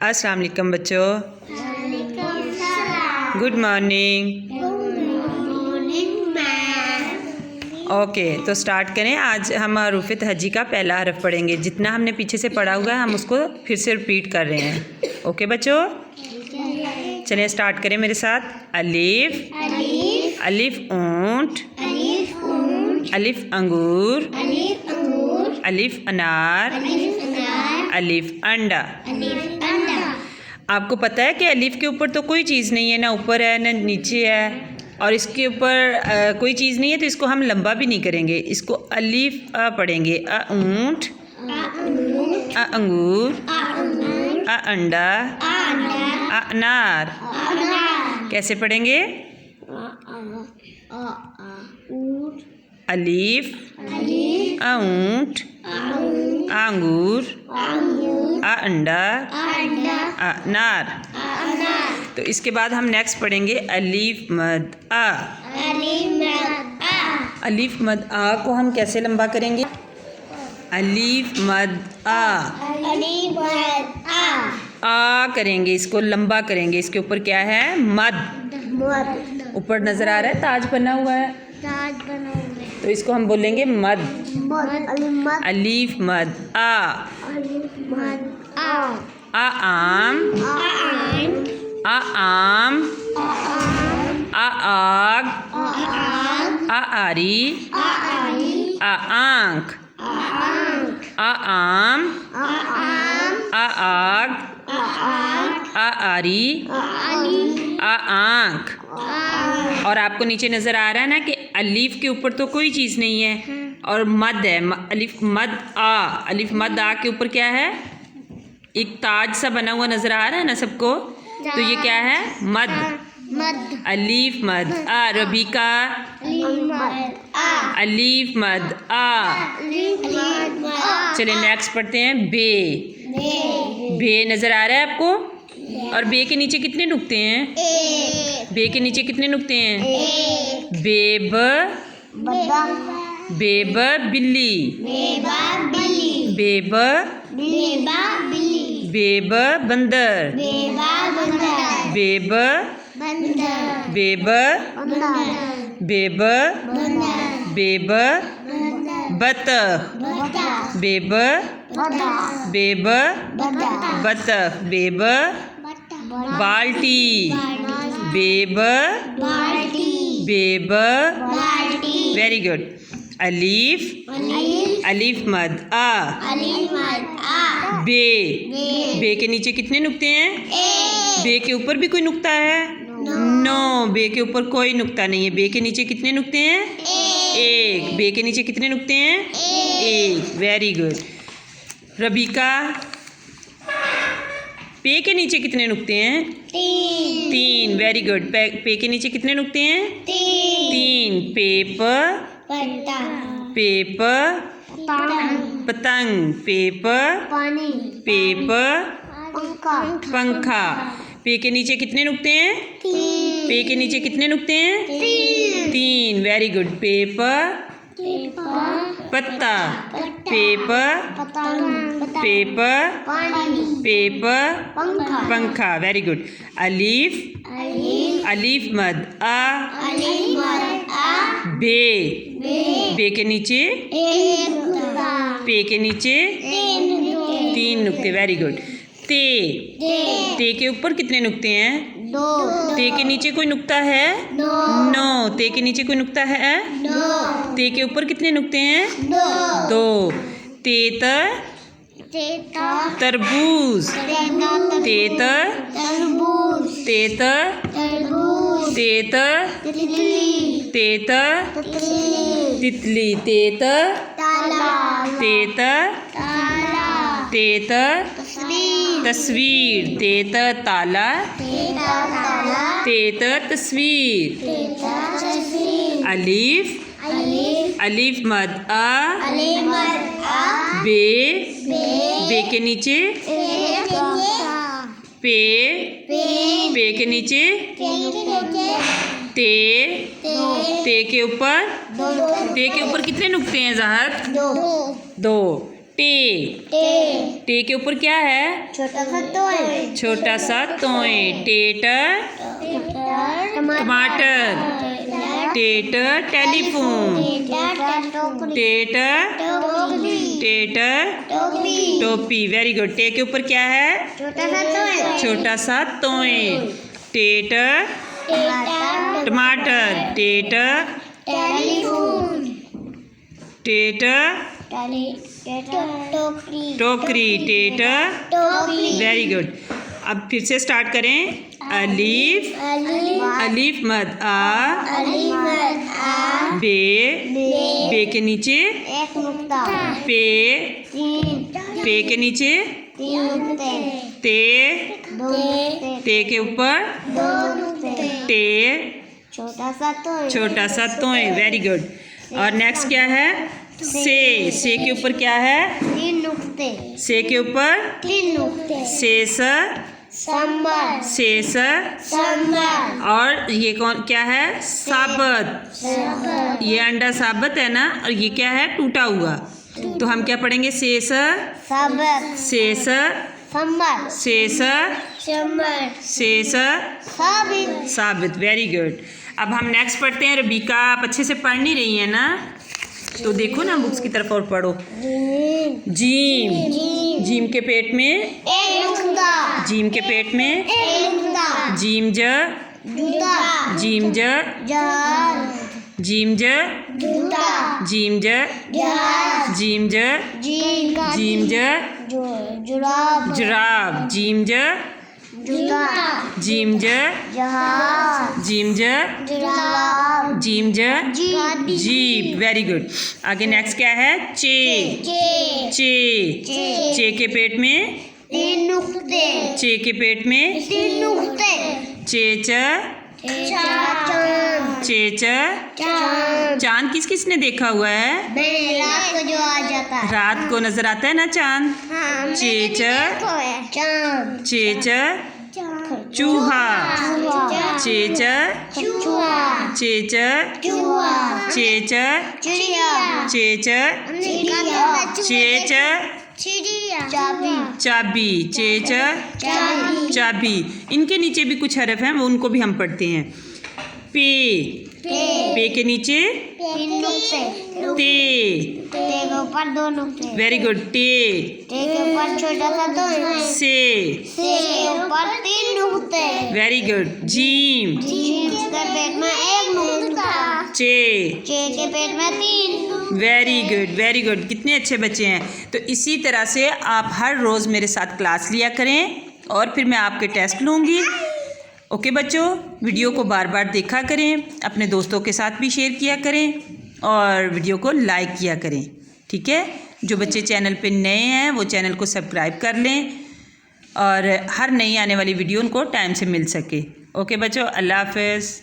अस्सलाम वालेकुम बच्चों। Good morning. ओके, तो स्टार्ट करें। आज हम हरूफ तहज्जी का पहला हरफ पढ़ेंगे। जितना हमने पीछे से पढ़ा हुआ है हम उसको फिर से रिपीट कर रहे हैं। ओके बच्चों, चलिए स्टार्ट करें मेरे साथ। अलिफ, अलिफ ऊंट, अलिफ अंगूर, अलिफ अनार, अलिफ अंडा। आपको पता है कि अलिफ के ऊपर तो कोई चीज़ नहीं है, ना ऊपर है ना नीचे है, और इसके ऊपर कोई चीज़ नहीं है, तो इसको हम लंबा भी नहीं करेंगे। इसको अलिफ पढ़ेंगे। अ ऊंट, अ अंगूर, अ अंडा, अ अनार। कैसे पढ़ेंगे? अलिफ, अ ऊंट, अ अंगूर, अ अंडा, अ अनार। तो इसके बाद हम नेक्स्ट पढ़ेंगे अलिफ मद आ। अलिफ मद आ को हम कैसे लंबा करेंगे? अलिफ मद आ, आ करेंगे, इसको लंबा करेंगे। इसके ऊपर क्या है? मद। ऊपर नजर आ रहा है ताज बना हुआ है, तो इसको हम बोलेंगे मद। अलिफ मद आ। आ आम, आ आम, आ आग, आ आरी, आ आंख। आ आम, आ आग, आ आरी, आ आंख। और आपको नीचे नज़र आ रहा है ना कि अलिफ के ऊपर तो कोई चीज़ नहीं है और मद है। अलिफ मद आ, अलिफ मद आ के ऊपर क्या है? एक ताज सा बना हुआ नज़र आ रहा है ना सबको, तो ये क्या है? मद। अलिफ मद आ। रबीका, अलिफ मद आ। चलिए नेक्स्ट पढ़ते हैं। बे, बे नज़र आ रहा है आपको? और बे के नीचे कितने नुक्ते हैं? बे के नीचे कितने नुक्ते हैं? बेब, बेब बिल्ली, बेब, बेब बंदर, बेब, बेब, बेब, बेब बतख, बेब, बेब बतख, बेब बाल्टी, बेब, बेब। Very good. अलिफ, अलिफ मद आ। बे, बे के नीचे कितने नुक्ते हैं? बे के ऊपर भी कोई नुक्ता है? नो, बे के ऊपर कोई नुक्ता नहीं है। बे के नीचे कितने नुक्ते हैं? एक। बे के नीचे कितने नुक्ते हैं? एक। Very good. रबीका, पे के नीचे कितने नुक्ते हैं? तीन। Very good. पे के नीचे कितने नुक्ते हैं? तीन। पेप, पेप पतंग, पेप, पेप पंखा। पे के नीचे कितने नुक्ते हैं? पे के नीचे कितने नुक्ते हैं? तीन। Very good. पेप पत्ता, पेप, पेप, पेप पंखा। Very good. अलिफ, अलिफ मद आ। बे, बे के नीचे, पे के नीचे तीन नुक्ते। Very good. ते, ते के ऊपर कितने नुक्ते हैं? ते के नीचे कोई नुक्ता है? नो। ते के नीचे कोई नुक्ता है? ते के ऊपर कितने नुक्ते हैं? दो। तेत, तरबूज, तेत, तेत, तेत, तेत तितली, तेत, तेत, तेत तस्वीर, तेत ताला, तेत तस्वीर। अलिफ, अलिफ मद आ। बे, बे के नीचे, पे, पे के नीचे, ते, ते के ऊपर, ते के ऊपर कितने नुक्ते हैं ज़हर? दो। टे। टे के ऊपर क्या है? छोटा सा तोय। छोटा सा तोय। टेटर टमाटर। टेटर टेलीफोन। टेटर टोपी। Very good. टे के ऊपर क्या है? छोटा सा तोय। छोटा सा तोय। टेटर टमाटर। टेटर टेलीफोन। टेटर टोकरी। टेटर। Very good. अब फिर से स्टार्ट करें। अलीफ अलीफ मद आ। बे बे के नीचे एक नुक्ता। पे पे के नीचे तीन नुक्ते। ते ते के ऊपर दो नुक्ते। टे छोटा सा तोय। छोटा सा तोय। Very good. और नेक्स्ट क्या है? से के ऊपर क्या है? तीन नुक्ते। से के ऊपर तीन नुक्ते। शेष संबर। शेष। संबर। और ये कौन क्या है? साबत। ये अंडा साबत है ना, और ये क्या है? टूटा हुआ। तो हम क्या पढ़ेंगे? शेष सबत। शेष संबर। शेष संबर। शेष साबित। साबित। Very good. अब हम नेक्स्ट पढ़ते हैं। रबीका, आप अच्छे से पढ़ नहीं रही हैं ना, तो देखो ना बुक्स की तरफ और पढ़ो। जीम। जीम के पेट में एक नुक्ता। जीम के पेट में एक नुक्ता। जीम ज जूता। जीम ज जहाज। जीम ज जूता। जीम ज जहाज। जीम ज जीम ज जुराब। जुराब। जीम ज जूता। जीम ज जहाज। जीम ज जुराब। जीम ज जीप। जीप। Very good. आगे नेक्स्ट क्या है? चे चे के पेट में तीन नुक्ते। चे के पेट में तीन नुक्ते। चेच चांद। चेच। चांद। चांद किस किस ने देखा हुआ है? रात को जो आ जाता है। रात को नजर आता है ना चांद। हाँ, चेच चांद। चेच चूहा। चेच चूहा। चेच चूहा। चेच चिड़िया। चेच चेच चिड़िया। चाबी। चाबी। चेच चाबी। चाबी। इनके नीचे भी कुछ हरफ हैं, वो उनको भी हम पढ़ते हैं। पे पे के नीचे तीन नुक्ते। ते ते के ऊपर दो नुक्ते। Very good. टे ते के ऊपर छोटा सा तोय। से से के ऊपर तीन नुक्ते। Very good. जीम जीम के पेट में एक नुक्ता। चे चे के पेट में तीन। Very good very good. कितने अच्छे बच्चे हैं। तो इसी तरह से आप हर रोज़ मेरे साथ क्लास लिया करें, और फिर मैं आपके टेस्ट लूँगी। ओके बच्चों, वीडियो को बार बार देखा करें, अपने दोस्तों के साथ भी शेयर किया करें, और वीडियो को लाइक किया करें। ठीक है? जो बच्चे चैनल पे नए हैं वो चैनल को सब्सक्राइब कर लें, और हर नई आने वाली वीडियो उनको टाइम से मिल सके। ओके बच्चों, अल्लाह हाफ़िज़।